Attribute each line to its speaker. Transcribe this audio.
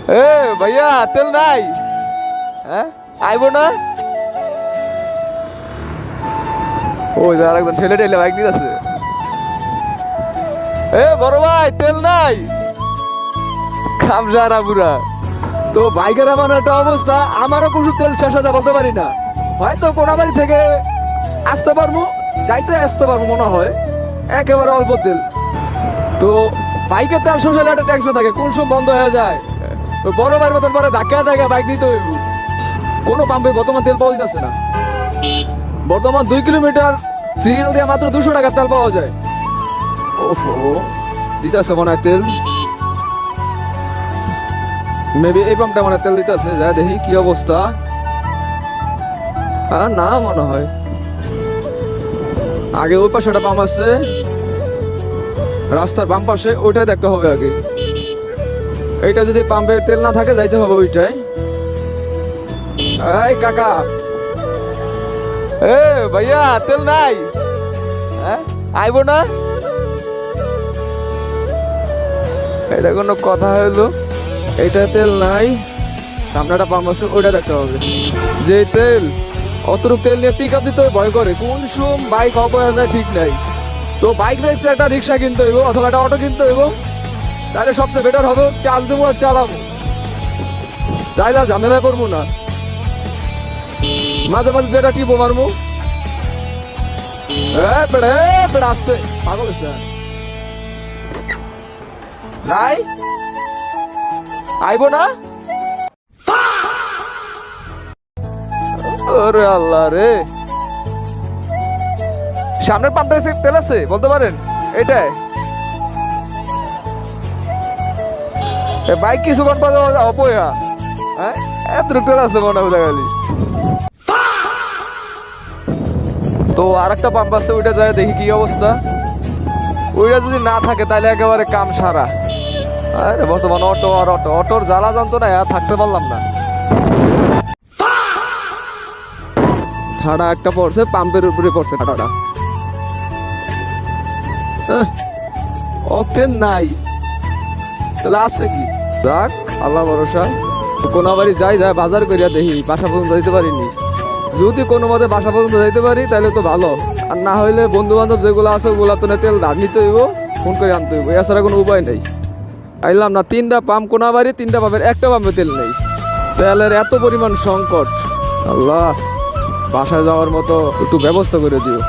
Speaker 1: এ ভাইয়া তেল নাই? হ্যাঁ আইবো না? ওই যে আরেকজন ঠেলে ঠেলে বাইক নিয়ে আছে। এ বড় ভাই তেল নাই? খামসারা পুরা। তো বাইকের এমন একটা অবস্থা, আমারও কিছু তেল শেষ হয়ে বলতে পারি না। হয়তো কোনাবাড়ি থেকে আসতে পারবো, যাইতে আসতে পারবো মনে হয়, একেবারে অল্প তেল। তো বাইকের তেল শেষ হলে একটা টেনশন থাকে, কোন সময় বন্ধ হয়ে যায়। তো বড় ভাইয়ের মতন পরে ধাক্কা ধাক্কা বাইক নিতে হইব। কোনো পাম্পে বর্তমান তেল পাওয়া যাচ্ছে না। বর্তমান 2 কিলোমিটার সিরিয়াল দিয়ে মাত্র 200 টাকার তেল পাওয়া যায়। ওহো, দিতেছে মনে হয় তেল। মেবি এই পাম্পটা মনে হয় তেল দিতেছে, যা দেখি কি অবস্থা। না মনে হয়, আগে ওই পাশে একটা পাম্প আছে, রাস্তার বাম পাশে, ওইটাই দেখতে হবে আগে। এইটা যদি পাম্পে তেল না থাকে যাইতে হবে ওইটাই। এই কাকা, এ ভাইয়া তেল নাই? হ্যাঁ আইবো না? এটা কোনো কথা হইলো? এইটা তেল নাই, সামনে একটা পাম্প আছে, ওইটা দেখতে হবে। যে তেল, অতটুক তেল নিয়ে পিক আপ দিতে ভয় করে, কোন সময় বাইক অফ হয়ে যায় ঠিক নাই। তো বাইক রেখে একটা রিক্সা কিনতে হইব অথবা একটা অটো কিনতে হইব, তাহলে সবচেয়ে বেটার হবে। চার্জ দেবো আর চালাবো, তাইলে আর ঝামেলা করবো না। মাঝে মাঝে যেটা টিপো মারবো। আসতে পাগল নাই, আইবো না? ওরে আল্লাহ রে, সামনের পাম্পটা তেল আছে বলতে পারেন? এটাই বাইক কিছুক্ষণ পর অপয়া। হ্যাঁ এত তেল আছে মনে হয় খালি। তো আর একটা পাম্প আছে, ওইটা যায় দেখি কি অবস্থা। ওইটা যদি না থাকে তাহলে একেবারে কাম সারা। আরে বর্তমান অটো আর অটো, অটোর জ্বালা যন্ত্রণা আর থাকতে পারলাম না। ঠাডা একটা পড়ছে, পাম্পের উপরে পড়ছে ঠাডাটা। অকটেন নাই, তাহলে আছে কি? যাক আল্লাহ ভরসা। কোনাবাড়ি যাই যায় বাজার করিয়া দেখি, বাসা পর্যন্ত যাইতে পারিনি। যদি কোনো মতে বাসা পর্যন্ত যাইতে পারি তাহলে তো ভালো, আর না হইলে বন্ধু বান্ধব যেগুলো আছে ওগুলা তো তেল ধার নিতে হইব, ফোন করে আনতে হইব, এছাড়া কোনো উপায় নেই। আইলাম না, 3টা পাম্প কোনাবাড়ি, 3টা পাম্পের একটা পাম্পে তেল নেই। তেলের এত পরিমাণ সংকট, আল্লাহ বাসায় যাওয়ার মতো একটু ব্যবস্থা করে দিও।